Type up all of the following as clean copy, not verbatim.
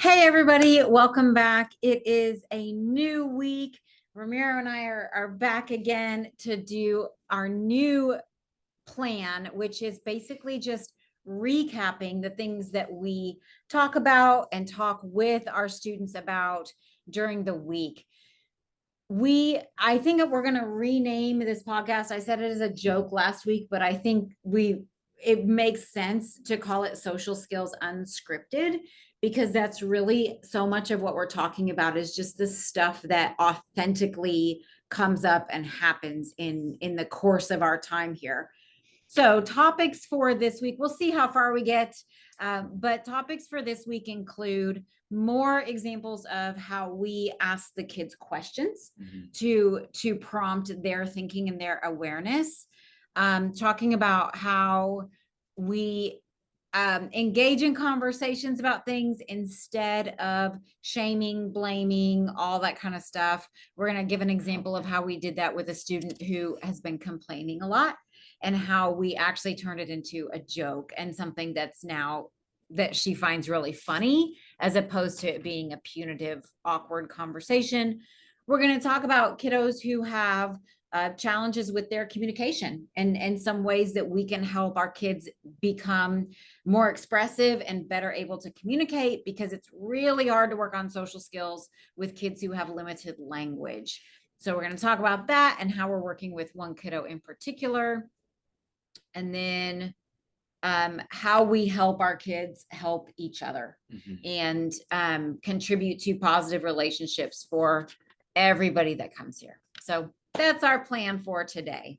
Hey, everybody, welcome back. It is a new week. Ramiro and I are back again to do our new plan, which is basically just recapping the things that we talk about and talk with our students about during the week. I think that we're going to rename this podcast. I said it as a joke last week, but I think it makes sense to call it Social Skills Unscripted, because that's really so much of what we're talking about is just the stuff that authentically comes up and happens in the course of our time here. So topics for this week, we'll see how far we get. But topics for this week include more examples of how we ask the kids questions to prompt their thinking and their awareness. Talking about how we engage in conversations about things instead of shaming, blaming, all that kind of stuff. We're going to give an example of how we did that with a student who has been complaining a lot, and how we actually turned it into a joke and something that's now that she finds really funny, as opposed to it being a punitive, awkward conversation. We're going to talk about kiddos who have challenges with their communication, and some ways that we can help our kids become more expressive and better able to communicate, because it's really hard to work on social skills with kids who have limited language. So we're going to talk about that and how we're working with one kiddo in particular. And then how we help our kids help each other and contribute to positive relationships for everybody that comes here. So that's our plan for today.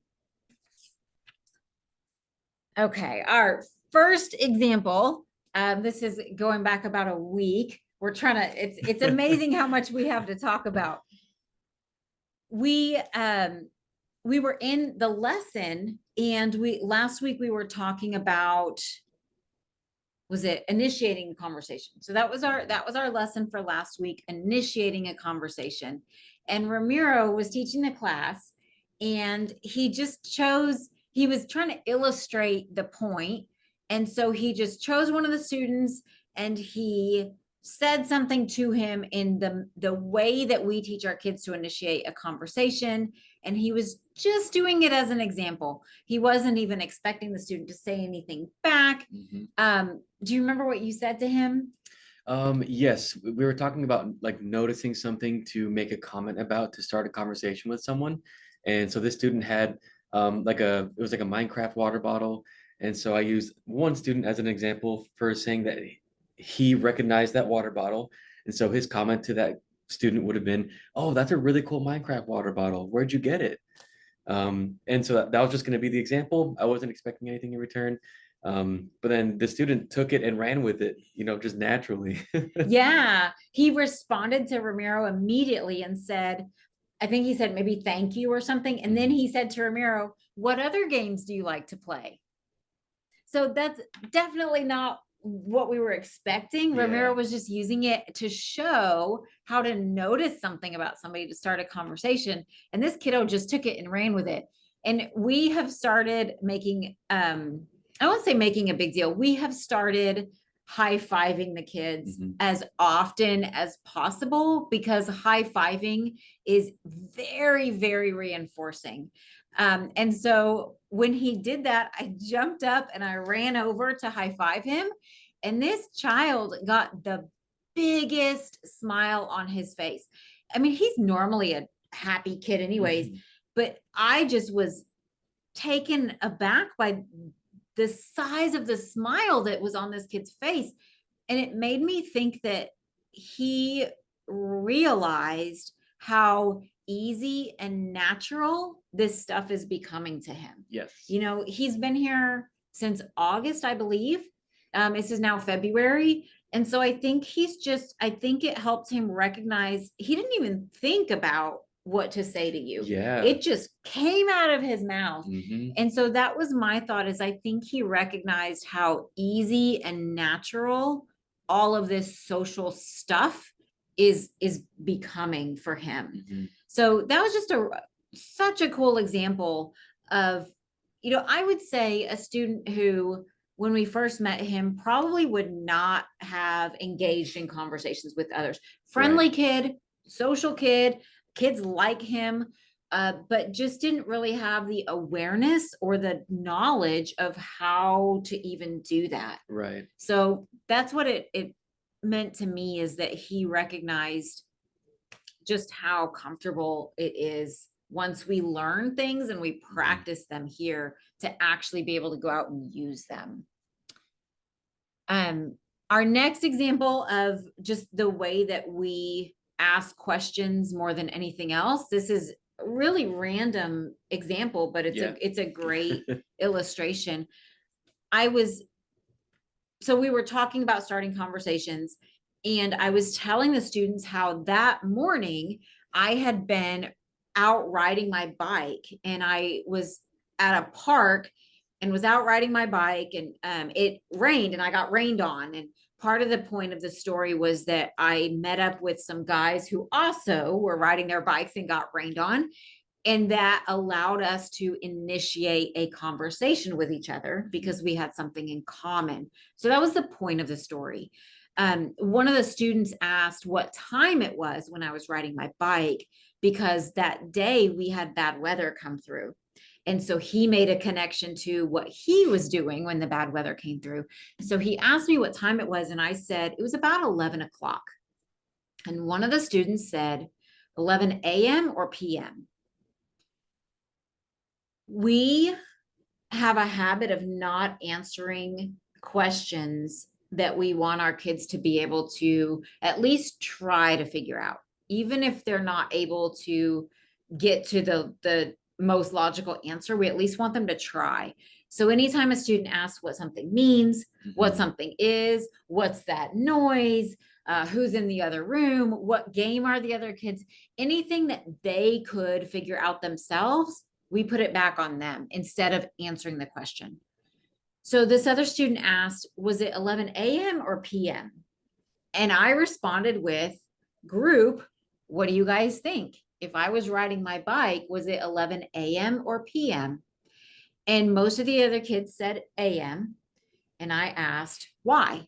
Okay, our first example, this is going back about a week. We're trying to, it's amazing how much we have to talk about. We were in the lesson, and last week we were talking about, was it initiating a conversation? So that was our lesson for last week, initiating a conversation. And Ramiro was teaching the class, and he was trying to illustrate the point. And so he just chose one of the students, and he said something to him in the way that we teach our kids to initiate a conversation. And he was just doing it as an example. He wasn't even expecting the student to say anything back. Do you remember what you said to him? Yes, we were talking about like noticing something to make a comment about, to start a conversation with someone. And so this student had it was like a Minecraft water bottle. And so I used one student as an example for saying that he recognized that water bottle. And so his comment to that student would have been, "Oh, that's a really cool Minecraft water bottle. Where'd you get it?" And so that was just going to be the example. I wasn't expecting anything in return. But then the student took it and ran with it, just naturally. Yeah, he responded to Ramiro immediately and said, I think he said maybe thank you or something. And then he said to Ramiro, "What other games do you like to play?" So that's definitely not what we were expecting. Yeah. Ramiro was just using it to show how to notice something about somebody to start a conversation. And this kiddo just took it and ran with it. And we have started making, I won't say making a big deal. We have started high-fiving the kids as often as possible, because high-fiving is very, very reinforcing. And so when he did that, I jumped up and I ran over to high-five him. And this child got the biggest smile on his face. I mean, he's normally a happy kid anyways, but I just was taken aback by the size of the smile that was on this kid's face. And it made me think that he realized how easy and natural this stuff is becoming to him. Yes. He's been here since August, I believe. This is now February. And so I think it helped him recognize he didn't even think about what to say to you. Yeah. It just came out of his mouth. And so that was my thought, is I think he recognized how easy and natural all of this social stuff is becoming for him. So that was just such a cool example of, I would say a student who when we first met him, probably would not have engaged in conversations with others. Friendly kid, social kid, kids like him, but just didn't really have the awareness or the knowledge of how to even do that. Right. So that's what it meant to me, is that he recognized just how comfortable it is once we learn things and we practice them here to actually be able to go out and use them. Our next example of just the way that we ask questions more than anything else, this is a really random example, but it's a great illustration. So we were talking about starting conversations, and I was telling the students how that morning I had been out riding my bike, and I was at a park and was out riding my bike, and it rained and I got rained on. And part of the point of the story was that I met up with some guys who also were riding their bikes and got rained on. And that allowed us to initiate a conversation with each other because we had something in common. So that was the point of the story. One of the students asked what time it was when I was riding my bike, because that day we had bad weather come through. And so he made a connection to what he was doing when the bad weather came through. So he asked me what time it was, and I said it was about 11 o'clock. And one of the students said 11 a.m. or p.m. We have a habit of not answering questions that we want our kids to be able to at least try to figure out, even if they're not able to get to the most logical answer. We at least want them to try. So anytime a student asks what something means, what something is, what's that noise, who's in the other room, what game are the other kids, anything that they could figure out themselves, we put it back on them instead of answering the question. So this other student asked, was it 11 a.m. or p.m.? And I responded with, group, what do you guys think? If I was riding my bike, was it 11 a.m. or p.m.? And most of the other kids said a.m. And I asked, why?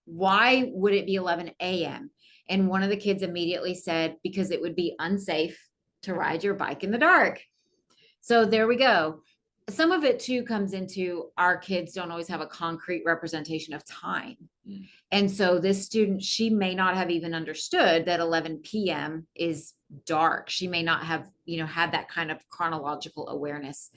Why would it be 11 a.m.? And one of the kids immediately said, because it would be unsafe to ride your bike in the dark. So there we go. Some of it too comes into our kids don't always have a concrete representation of time. And so this student, she may not have even understood that 11 p.m. is dark. She may not have, had that kind of chronological awareness.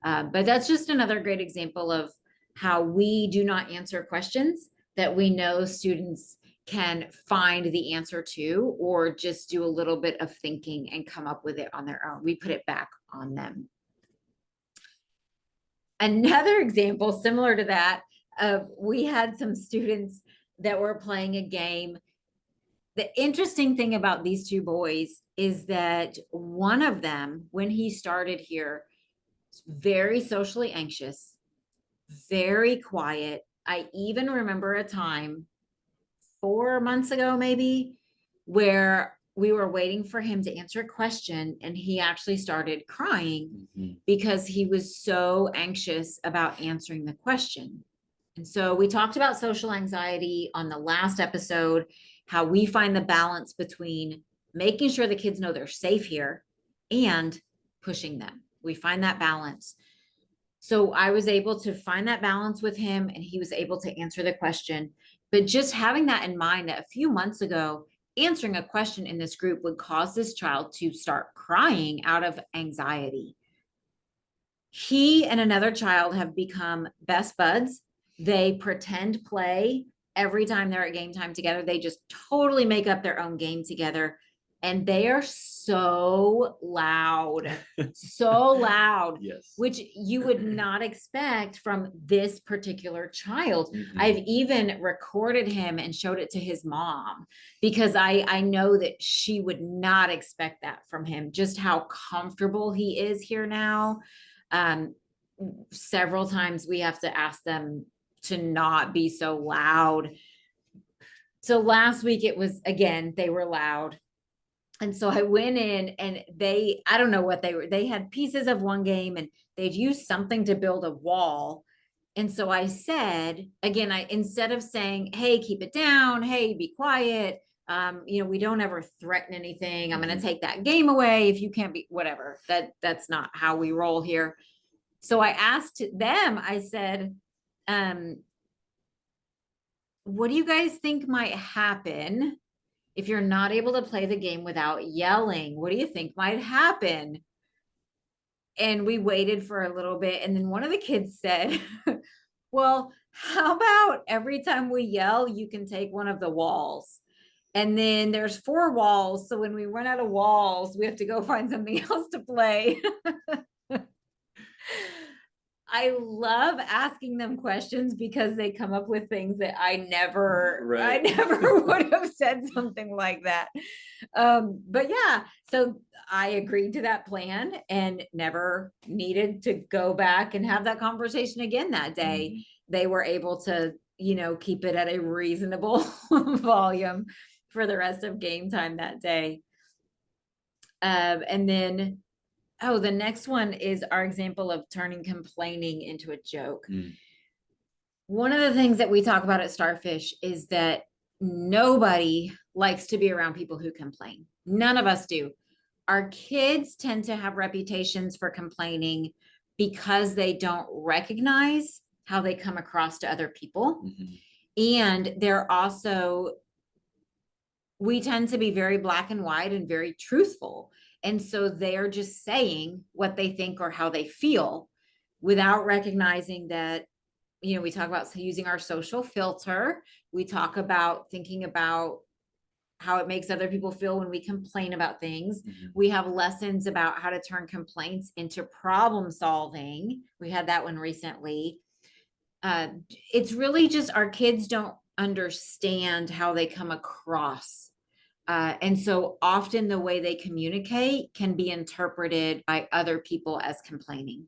But that's just another great example of how we do not answer questions that we know students can find the answer to, or just do a little bit of thinking and come up with it on their own. We put it back on them. Another example similar to that, we had some students that were playing a game. The interesting thing about these two boys is that one of them, when he started here, was very socially anxious, very quiet. I even remember a time 4 months ago, maybe, where we were waiting for him to answer a question and he actually started crying because he was so anxious about answering the question. And so we talked about social anxiety on the last episode, how we find the balance between making sure the kids know they're safe here and pushing them. We find that balance. So I was able to find that balance with him, and he was able to answer the question. But just having that in mind, that a few months ago, answering a question in this group would cause this child to start crying out of anxiety. He and another child have become best buds. They pretend play every time they're at game time together. They just totally make up their own game together. And they are so loud, so loud, Yes. which you would not expect from this particular child. I've even recorded him and showed it to his mom, because I know that she would not expect that from him, just how comfortable he is here now. Several times we have to ask them to not be so loud. So last week it was, again, they were loud. And so I went in and I don't know what they had pieces of one game and they'd used something to build a wall. And so I said, again, instead of saying, hey, keep it down, hey, be quiet, we don't ever threaten anything. I'm going to take that game away if you can't be whatever. That's not how we roll here. So I asked them, I said, what do you guys think might happen if you're not able to play the game without yelling? What do you think might happen? And we waited for a little bit. And then one of the kids said, well, how about every time we yell, you can take one of the walls? And then there's 4 walls. So when we run out of walls, we have to go find something else to play. I love asking them questions because they come up with things that I never would have said something like that. But yeah, so I agreed to that plan and never needed to go back and have that conversation again that day. They were able to, keep it at a reasonable volume for the rest of game time that day. And then the next one is our example of turning complaining into a joke. One of the things that we talk about at Starfish is that nobody likes to be around people who complain. None of us do. Our kids tend to have reputations for complaining because they don't recognize how they come across to other people. And they're also, we tend to be very black and white and very truthful. And so they're just saying what they think or how they feel without recognizing that, we talk about using our social filter. We talk about thinking about how it makes other people feel when we complain about things. We have lessons about how to turn complaints into problem solving. We had that one recently. It's really just our kids don't understand how they come across. And so often the way they communicate can be interpreted by other people as complaining.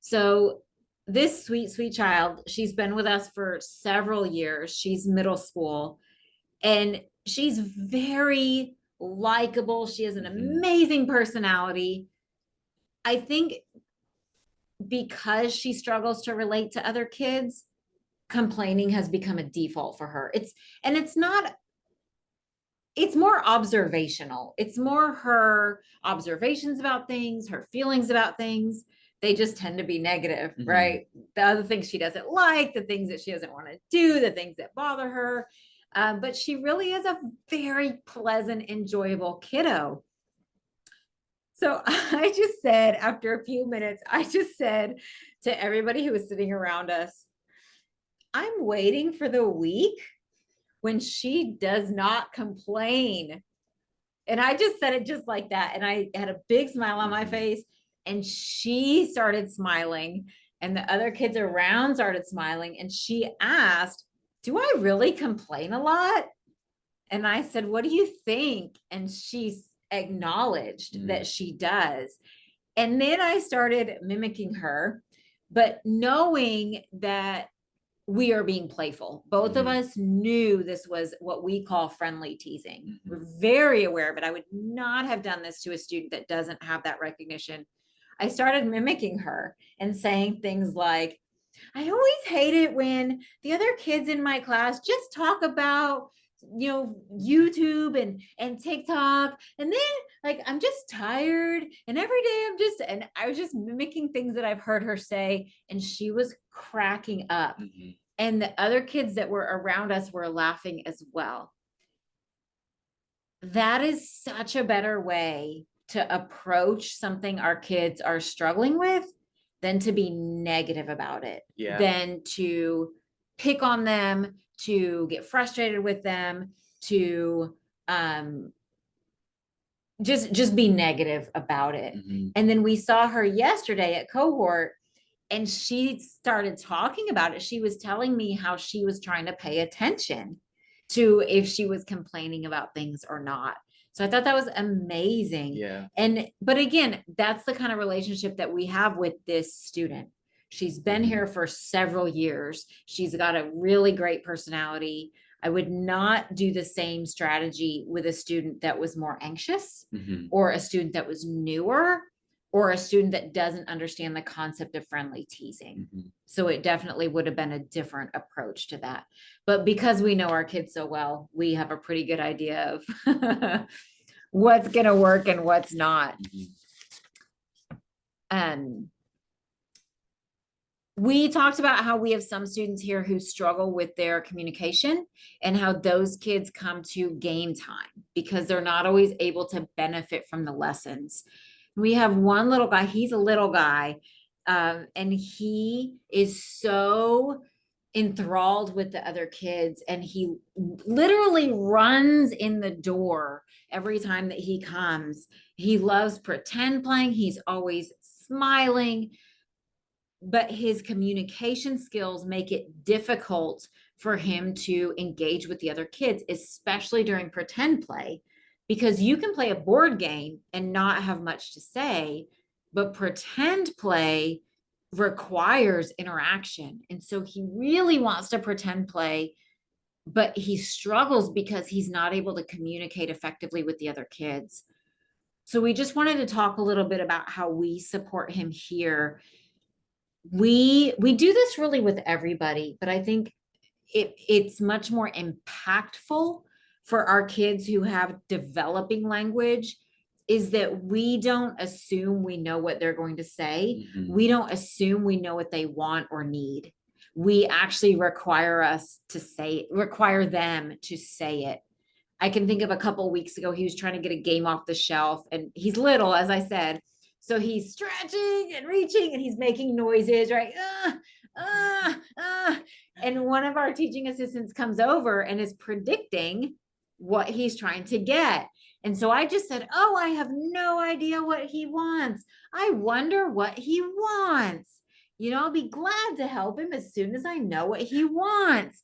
So this sweet, sweet child, she's been with us for several years. She's middle school and she's very likable. She has an amazing personality. I think because she struggles to relate to other kids, complaining has become a default for her. It's more observational. It's more her observations about things, her feelings about things. They just tend to be negative, right? The other things she doesn't like, the things that she doesn't want to do, the things that bother her. But she really is a very pleasant, enjoyable kiddo. So I just said, after a few minutes, I just said to everybody who was sitting around us, I'm waiting for the week when she does not complain. And I just said it just like that. And I had a big smile on my face and she started smiling and the other kids around started smiling. And she asked, do I really complain a lot? And I said, what do you think? And she acknowledged that she does. And then I started mimicking her, but knowing that we are being playful. Both of us knew this was what we call friendly teasing. We're very aware of it. I would not have done this to a student that doesn't have that recognition. I started mimicking her and saying things like, I always hate it when the other kids in my class just talk about, YouTube and TikTok. And then like, I'm just tired and every day and I was just mimicking things that I've heard her say. And she was cracking up. And the other kids that were around us were laughing as well. That is such a better way to approach something our kids are struggling with than to be negative about it, than to pick on them, to get frustrated with them, to just be negative about it. And then we saw her yesterday at cohort and she started talking about it. She was telling me how she was trying to pay attention to if she was complaining about things or not. So I thought that was amazing. But again, that's the kind of relationship that we have with this student. She's been here for several years. She's got a really great personality. I would not do the same strategy with a student that was more anxious or a student that was newer or a student that doesn't understand the concept of friendly teasing. Mhm. So it definitely would have been a different approach to that. But because we know our kids so well, we have a pretty good idea of what's going to work and what's not. Mhm. We talked about how we have some students here who struggle with their communication and how those kids come to game time because they're not always able to benefit from the lessons. We have one little guy, he's a little guy, and he is so enthralled with the other kids, and he literally runs in the door every time that he comes. He loves pretend playing, he's always smiling, but his communication skills make it difficult for him to engage with the other kids, especially during pretend play, because you can play a board game and not have much to say, but pretend play requires interaction. And so he really wants to pretend play, but he struggles because he's not able to communicate effectively with the other kids. So we just wanted to talk a little bit about how we support him here. We do this really with everybody, but I think it's much more impactful for our kids who have developing language is that we don't assume we know what they're going to say. Mhm. We don't assume we know what they want or need. We actually require them to say it. I can think of a couple weeks ago, he was trying to get a game off the shelf, and he's little, as I said. So he's stretching and reaching and he's making noises, right? And one of our teaching assistants comes over and is predicting what he's trying to get. And so I just said, oh, I have no idea what he wants. I wonder what he wants. I'll be glad to help him as soon as I know what he wants.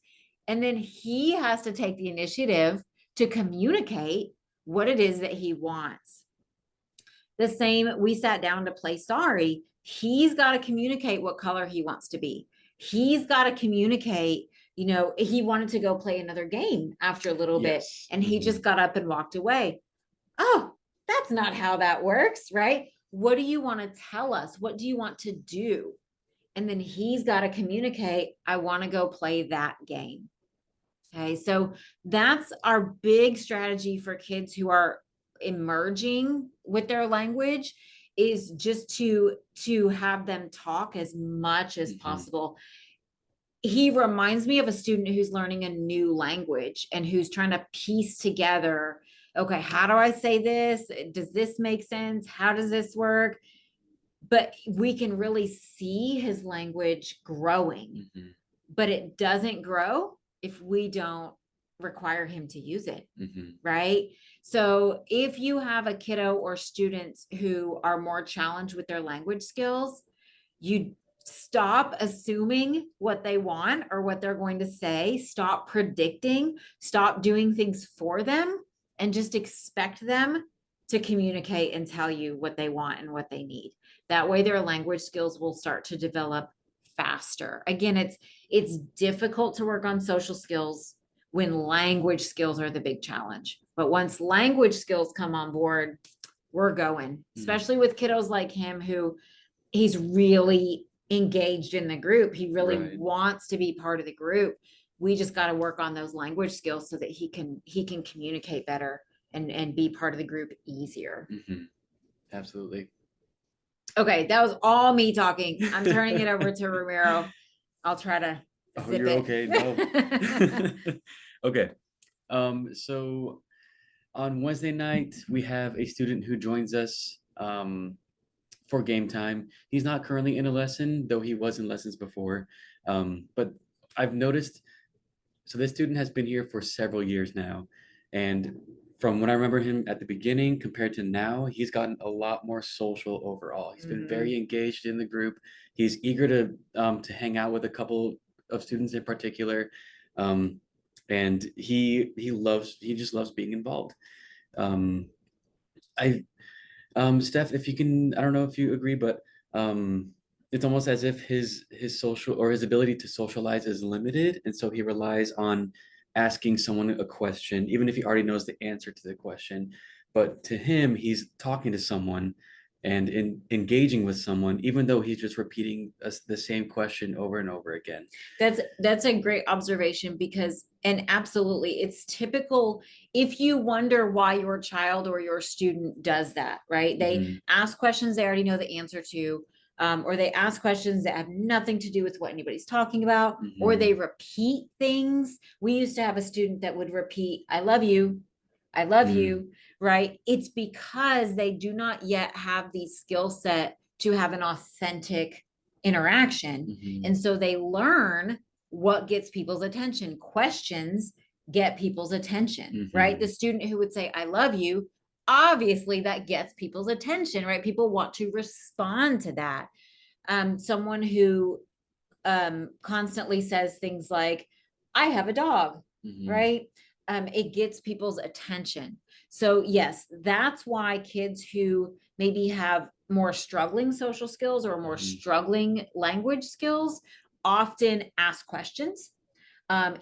And then he has to take the initiative to communicate what it is that he wants. The same, we sat down to play sorry. He's got to communicate what color he wants to be. He's got to communicate, he wanted to go play another game after a little bit, and he just got up and walked away. Oh, that's not how that works, right? What do you want to tell us? What do you want to do? And then he's got to communicate, I want to go play that game. Okay, so that's our big strategy for kids who are emerging with their language, is just to have them talk as much as possible. He reminds me of a student who's learning a new language and who's trying to piece together, okay, how do I say this? Does this make sense? How does this work? But we can really see his language growing, but it doesn't grow if we don't require him to use it, right? So if you have a kiddo or students who are more challenged with their language skills, you stop assuming what they want or what they're going to say, stop predicting, stop doing things for them, and just expect them to communicate and tell you what they want and what they need. That way their language skills will start to develop faster. Again, it's difficult to work on social skills when language skills are the big challenge. But once language skills come on board, we're going, especially with kiddos like him who he's really engaged in the group. He really wants to be part of the group. We just got to work on those language skills so that he can communicate better and be part of the group easier. Absolutely. Okay, that was all me talking. I'm turning it over to Ramiro. I'll try to zip it. Okay. No. Okay. So on Wednesday night, we have a student who joins us for game time. He's not currently in a lesson, though he was in lessons before. But I've noticed, so this student has been here for several years now. And from when I remember him at the beginning compared to now, he's gotten a lot more social overall. He's been very engaged in the group. He's eager to hang out with a couple of students in particular. And he just loves being involved. Steph, if you can, I don't know if you agree, but it's almost as if his social or his ability to socialize is limited, and so he relies on asking someone a question, even if he already knows the answer to the question. But to him, he's talking to someone and in engaging with someone, even though he's just repeating the same question over and over again. That's a great observation, because, and absolutely, it's typical if you wonder why your child or your student does that, right? They Mhm. ask questions they already know the answer to, or they ask questions that have nothing to do with what anybody's talking about, or Mhm. they repeat things. We used to have a student that would repeat, I love you, I love Mm. you, right? It's because they do not yet have the skill set to have an authentic interaction. Mhm. And so they learn what gets people's attention. Questions get people's attention, right? Mhm. The student who would say, I love you, obviously that gets people's attention, right? People want to respond to that. Someone who constantly says things like, I have a dog, Mhm. right? It gets people's attention. So, yes, that's why kids who maybe have more struggling social skills or more Mhm. struggling language skills often ask questions,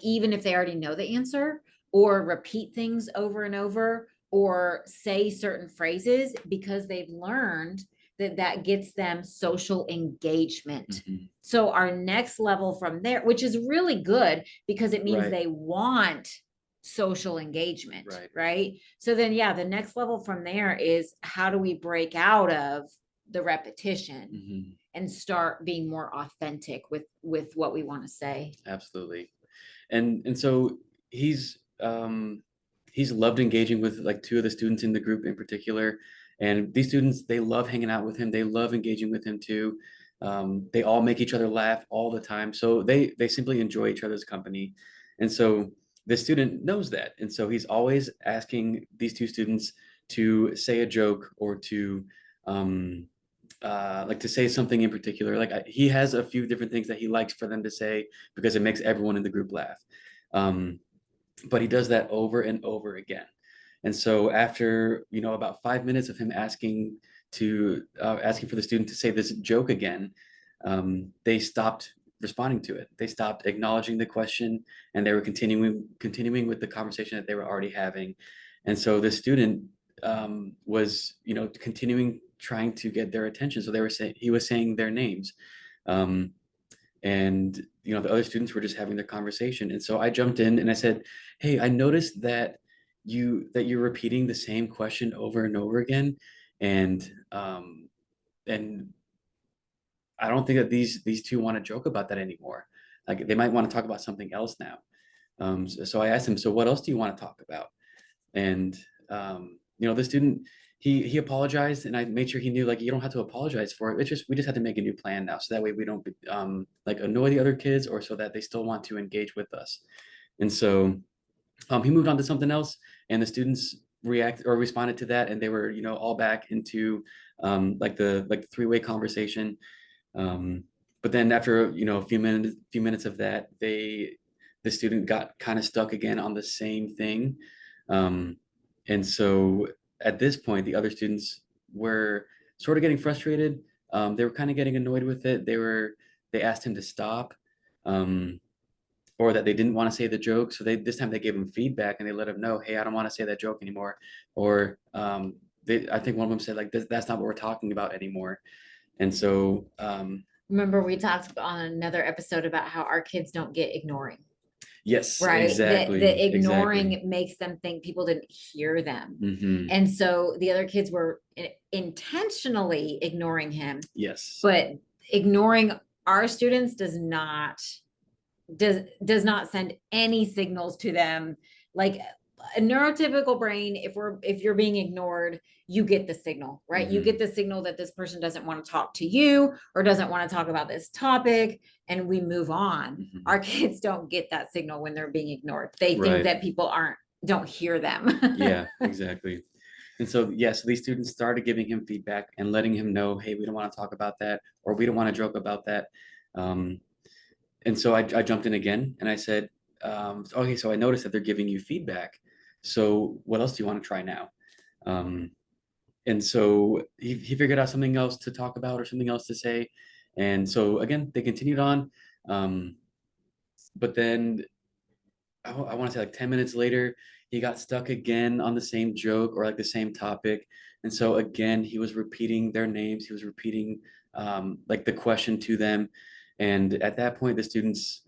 even if they already know the answer, or repeat things over and over, or say certain phrases because they've learned that that gets them social engagement. Mhm. So our next level from there, which is really good because it means Right. they want social engagement, Right. right? So then, yeah, the next level from there is, how do we break out of the repetition Mhm. and start being more authentic with what we want to say? Absolutely. And so he's loved engaging with like two of the students in the group in particular, and these students, they love hanging out with him, they love engaging with him too. They all make each other laugh all the time, so they simply enjoy each other's company. And so the student knows that, and so he's always asking these two students to say a joke or to um, like to say something in particular. Like he has a few different things that he likes for them to say because it makes everyone in the group laugh. Um, but he does that over and over again. And so after, about 5 minutes of him asking for the student to say this joke again, they stopped responding to it. They stopped acknowledging the question, and they were continuing with the conversation that they were already having. And so the student was, continuing trying to get their attention. So he was saying their names. Um, and the other students were just having their conversation, and so I jumped in and I said, hey, I noticed that you're repeating the same question over and over again, and and I don't think that these two want to joke about that anymore. Like they might want to talk about something else now. So I asked him, so what else do you want to talk about? And the student, he apologized, and I made sure he knew, like, you don't have to apologize for it. It's just we just have to make a new plan now, so that way we don't like annoy the other kids, or so that they still want to engage with us. And so he moved on to something else, and the students react or responded to that, and they were all back into like the three-way conversation. um, but then after a few minutes of that, the student got kind of stuck again on the same thing. um, and so at this point, the other students were sort of getting frustrated. They were kind of getting annoyed with it. They asked him to stop, um, or that they didn't want to say the joke. So this time they gave him feedback, and they let him know, hey, I don't want to say that joke anymore. Or I think one of them said, like, that's not what we're talking about anymore. And so Remember, we talked on another episode about how our kids don't get ignoring, yes, right? That the exactly, exactly. ignoring makes them think people didn't hear them. Hmm. And so the other kids were intentionally ignoring him, Yes. but ignoring our students does not send any signals to them. Like a neurotypical brain, if you're being ignored, you get the signal, right? You get Hmm. the signal that this person doesn't want to talk to you or doesn't want to talk about this topic, and we move on. Hmm. Our kids don't get that signal when they're being ignored. They think Right. that people don't hear them. Yeah, exactly. And so, yes, these students started giving him feedback and letting him know, hey, we don't want to talk about that, or we don't want to joke about that. Um, and so I jumped in again, and I said, okay, so I noticed that they're giving you feedback. So what else do you want to try now? Um, and so he figured out something else to talk about or something else to say. And so again, they continued on. Um, but then I want to say like 10 minutes later, he got stuck again on the same joke or like the same topic. And so again, he was repeating their names. He was repeating like the question to them. And at that point, the students,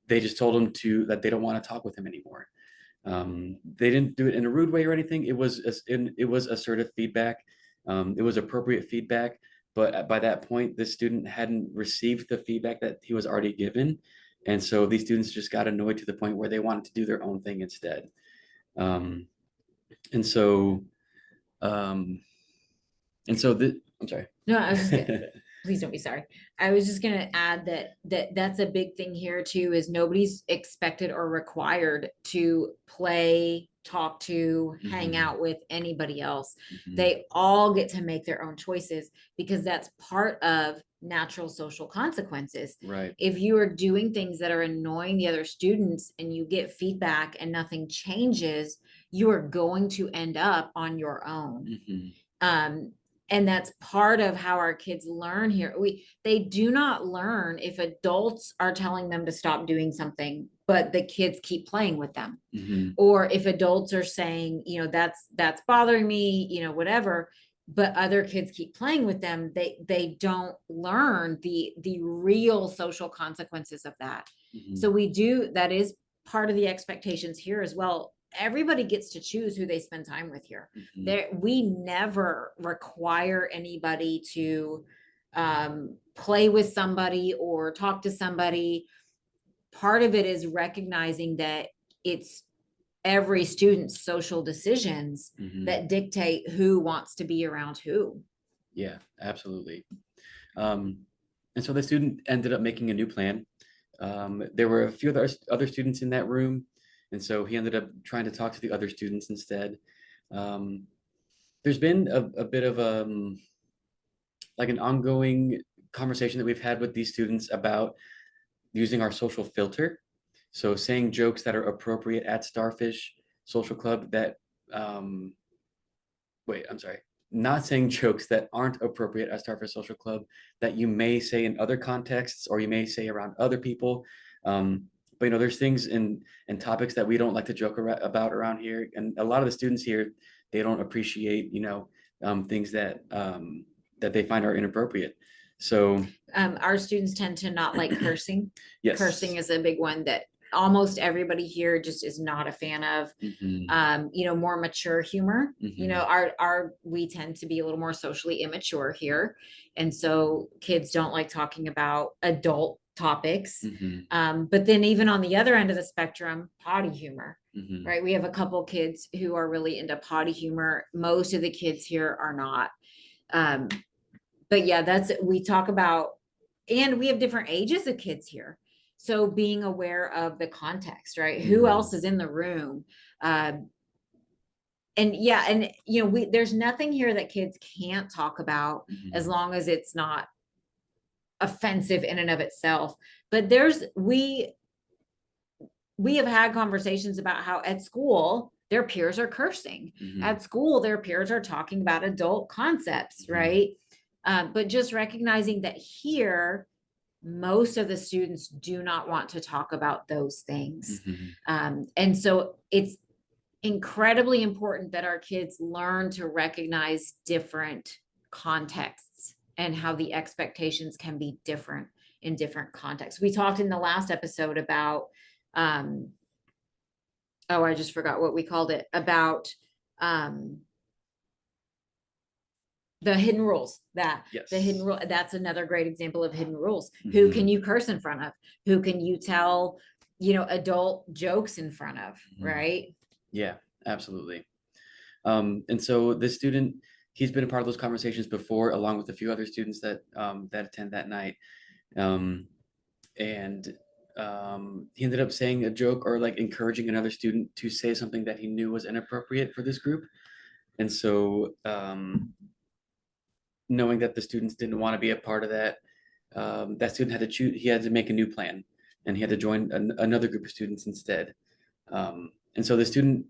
they just told him that they don't want to talk with him anymore. They didn't do it in a rude way or anything. It was assertive feedback. It was appropriate feedback. But by that point, the student hadn't received the feedback that he was already given. And so these students just got annoyed to the point where they wanted to do their own thing instead. Um, and so, um, I'm sorry. No, I was just gonna, please don't be sorry. I was just gonna add that's a big thing here too, is nobody's expected or required to play, talk to, hang Mhm, out with anybody else. mhm. They all get to make their own choices because that's part of natural social consequences. Right. If you are doing things that are annoying the other students and you get feedback and nothing changes, you are going to end up on your own. Mhm, um and that's part of how our kids learn here. They do not learn if adults are telling them to stop doing something but the kids keep playing with them, mhm, or if adults are saying, that's bothering me, whatever, but other kids keep playing with them. They don't learn the real social consequences of that. mhm, So that is part of the expectations here as well. Everybody gets to choose who they spend time with here. mhm, We never require anybody to play with somebody or talk to somebody. Part of it is recognizing that it's every student's social decisions mhm. that dictate who wants to be around who. Yeah, absolutely. Um, and so the student ended up making a new plan. There were a few other students in that room, and so he ended up trying to talk to the other students instead. Um, there's been a bit of like an ongoing conversation that we've had with these students about using our social filter. So saying jokes that are appropriate at Starfish Social Club that um, wait, I'm sorry, not saying jokes that aren't appropriate at Starfish Social Club that you may say in other contexts or you may say around other people. But there's things and topics that we don't like to joke about around here, and a lot of the students here, they don't appreciate things that they find are inappropriate. So Our students tend to not like cursing. yes. Cursing is a big one that almost everybody here just is not a fan of. Hmm. More mature humor. Hmm. Our we tend to be a little more socially immature here. And so kids don't like talking about adult topics. Hmm. But then even on the other end of the spectrum, potty humor, Hmm. right? We have a couple kids who are really into potty humor. Most of the kids here are not. Um, but yeah, we talk about, and we have different ages of kids here. So being aware of the context, right? Who Hmm. else is in the room? Uh, and yeah, and there's nothing here that kids can't talk about as Hmm. long as it's not offensive in and of itself. But we have had conversations about how at school their peers are cursing. Hmm. At school, their peers are talking about adult concepts, Hmm. right? But just recognizing that here, most of the students do not want to talk about those things. Hmm. And so it's incredibly important that our kids learn to recognize different contexts and how the expectations can be different in different contexts. We talked in the last episode about um I just forgot what we called it, about um the hidden rules. The hidden Yes. rule, that's another great example of hidden rules. Who can Hmm. you curse in front of? Who can you tell adult jokes in front of, Hmm. right? Yeah, absolutely. And so this student, he's been a part of those conversations before, along with a few other students that attend that night. Um, and he ended up saying a joke or like encouraging another student to say something that he knew was inappropriate for this group. And so, knowing that the students didn't want to be a part of that, that student had to choose. He had to make a new plan, and he had to join another group of students instead. And so the student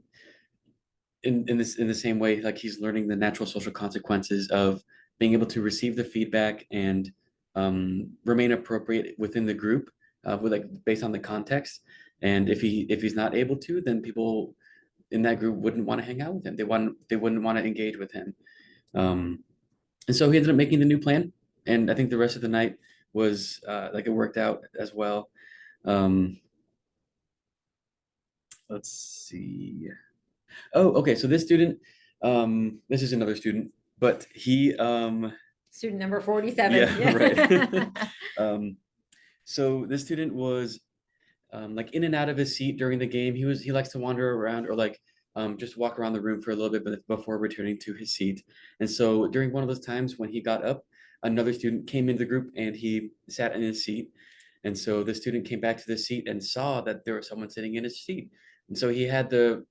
in the same way, like he's learning the natural social consequences of being able to receive the feedback and remain appropriate within the group, with like based on the context. And if he's not able to, then people in that group wouldn't want to hang out with him. They wouldn't want to engage with him. Um, and so he ended up making the new plan. And I think the rest of the night was like it worked out as well. Um, let's see. Oh, okay. So this student, this is another student, but he, Student number 47. yeah, right. So this student was like in and out of his seat during the game. He likes to wander around or like just walk around the room for a little bit before returning to his seat. And so during one of those times when he got up, another student came into the group and he sat in his seat. And so the student came back to the seat and saw that there was someone sitting in his seat. And so he had the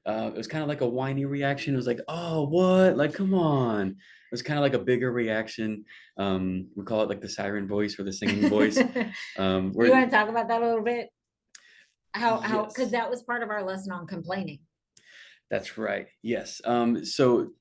it was kind of like a whiny reaction. It was like, oh, what? Like, come on. It was kind of like a bigger reaction. We call it like the siren voice or the singing voice. You want to talk about that a little bit? How, Yes. because that was part of our lesson on complaining. That's right. Yes. So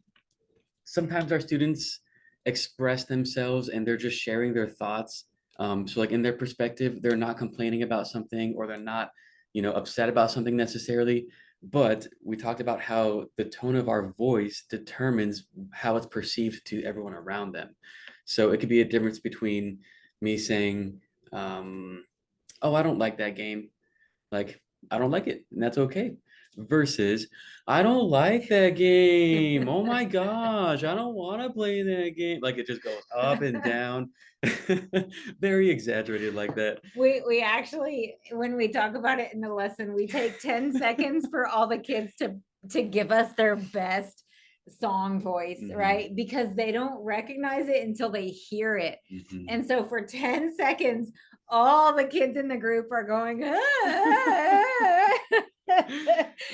sometimes our students express themselves and they're just sharing their thoughts. So like in their perspective, they're not complaining about something or they're not, upset about something necessarily. But we talked about how the tone of our voice determines how it's perceived to everyone around them. So it could be a difference between me saying, oh, I don't like that game. Like, I don't like it, and that's okay. Versus, I don't like that game. Oh my gosh, I don't want to play that game. Like it just goes up and down. Very exaggerated like that. We actually, when we talk about it in the lesson, we take 10 seconds for all the kids to give us their best song voice, right? Because they don't recognize it until they hear it. And so for 10 seconds, all the kids in the group are going,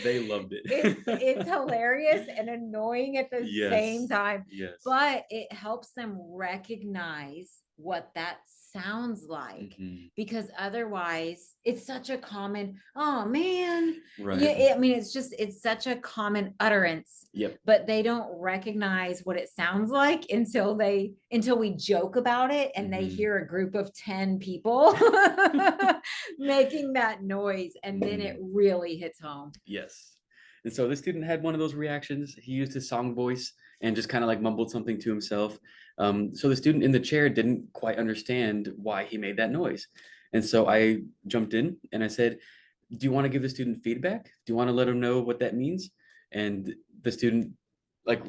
They loved it. It's hilarious and annoying at the same time. Yes. But it helps them recognize what that sounds like, because otherwise it's such a common, oh man, Right. Yeah, I mean, it's such a common utterance. Yep. But they don't recognize what it sounds like until we joke about it and they hear a group of 10 people making that noise, and then it really hits home. Yes. And so this student had one of those reactions. He used his song voice and just kind of like mumbled something to himself. So the student in the chair didn't quite understand why he made that noise. And so I jumped in and I said, do you want to give the student feedback? Do you want to let him know what that means? And the student, like,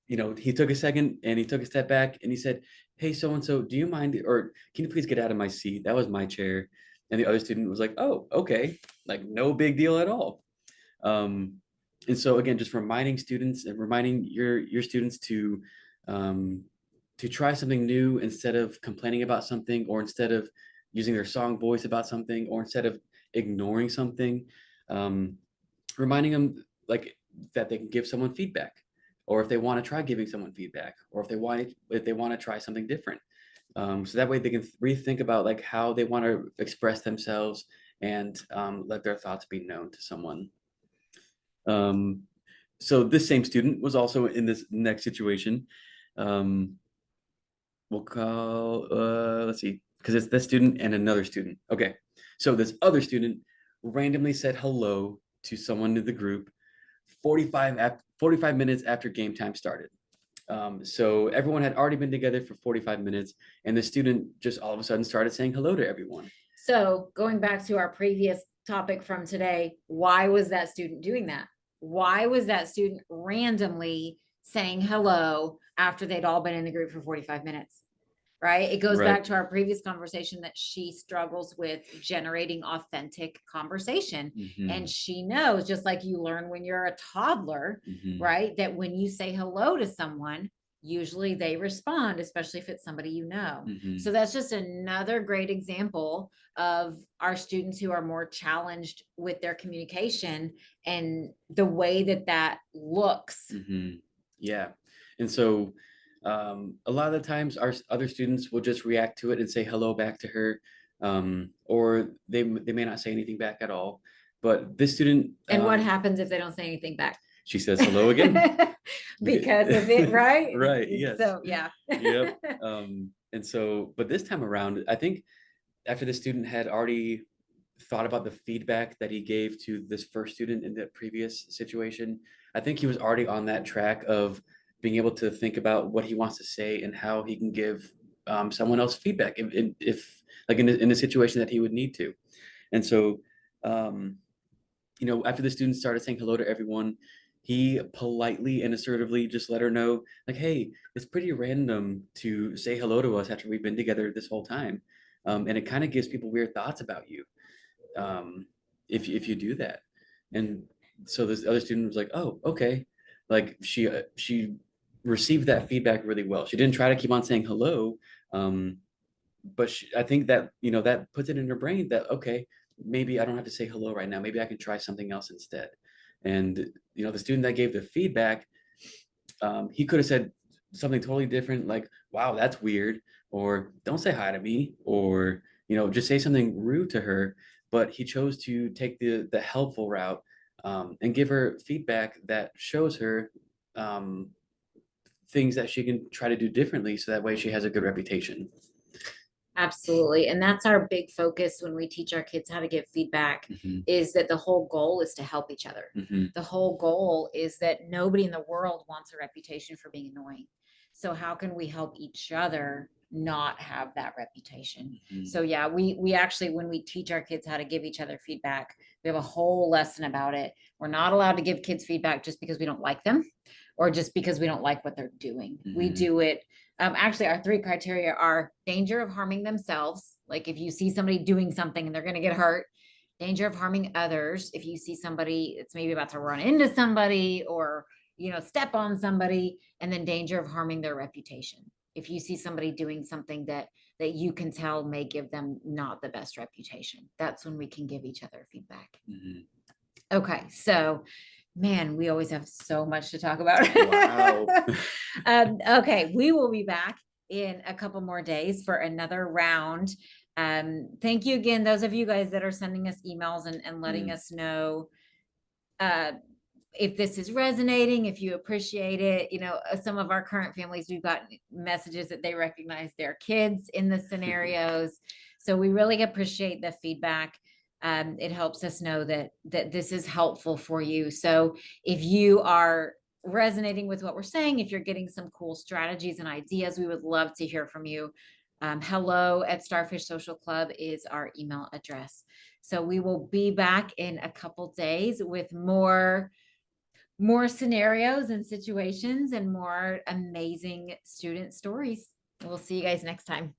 he took a second and he took a step back and he said, hey, so-and-so, do you mind, or can you please get out of my seat? That was my chair. And the other student was like, oh, okay. Like no big deal at all. And so again, just reminding students and reminding your students to try something new instead of complaining about something, or instead of using their song voice about something, or instead of ignoring something, reminding them like that they can give someone feedback, or if they want to try giving someone feedback, or if they want to try something different. So that way they can rethink about like how they want to express themselves and let their thoughts be known to someone. So this same student was also in this next situation. We'll call, let's see, because it's this student and another student. Okay, so this other student randomly said hello to someone in the group 45 minutes after game time started. So everyone had already been together for 45 minutes, and the student just all of a sudden started saying hello to everyone. So going back to our previous topic from today, why was that student doing that? Why was that student randomly saying hello after they'd all been in the group for 45 minutes? Right? It goes back to our previous conversation that she struggles with generating authentic conversation. And she knows, just like you learn when you're a toddler, right? That when you say hello to someone, usually they respond, especially if it's somebody you know. So that's just another great example of our students who are more challenged with their communication and the way that looks. Yeah. And so a lot of the times our other students will just react to it and say hello back to her, or they may not say anything back at all. But this student, and what happens if they don't say anything back? She says hello again. Because of it, right? Right. Yes. So yeah. Yep. And so, but this time around, I think after the student had already thought about the feedback that he gave to this first student in the previous situation, I think he was already on that track of being able to think about what he wants to say and how he can give someone else feedback if like in a situation that he would need to. And so, um, after the students started saying hello to everyone, he politely and assertively just let her know, like, hey, it's pretty random to say hello to us after we've been together this whole time. And it kind of gives people weird thoughts about you um, if you do that. And so this other student was like, oh, okay. Like she received that feedback really well. She didn't try to keep on saying hello, um, but I think that that puts it in her brain that okay, maybe I don't have to say hello right now. Maybe I can try something else instead. And the student that gave the feedback, he could have said something totally different, like "Wow, that's weird," or "Don't say hi to me," or just say something rude to her. But he chose to take the helpful route and give her feedback that shows her um, things that she can try to do differently, so that way she has a good reputation. Absolutely. And that's our big focus when we teach our kids how to give feedback, Hmm. is that the whole goal is to help each other. Hmm. The whole goal is that nobody in the world wants a reputation for being annoying. So how can we help each other not have that reputation? Hmm. So yeah, we actually, when we teach our kids how to give each other feedback, we have a whole lesson about it. We're not allowed to give kids feedback just because we don't like them or just because we don't like what they're doing. We do it. Actually, our 3 criteria are danger of harming themselves. Like if you see somebody doing something and they're going to get hurt, danger of harming others. If you see somebody that's maybe about to run into somebody or, step on somebody, and then danger of harming their reputation. If you see somebody doing something that you can tell may give them not the best reputation, that's when we can give each other feedback. Hmm. Okay, so man, we always have so much to talk about. Wow. Okay, we will be back in a couple more days for another round. Thank you again, those of you guys that are sending us emails and letting us know uh, if this is resonating, if you appreciate it. Some of our current families, we've got messages that they recognize their kids in the scenarios. So we really appreciate the feedback. It helps us know that this is helpful for you. So if you are resonating with what we're saying, if you're getting some cool strategies and ideas, we would love to hear from you. Hello@Starfish Social Club is our email address. So we will be back in a couple days with more scenarios and situations and more amazing student stories. We'll see you guys next time.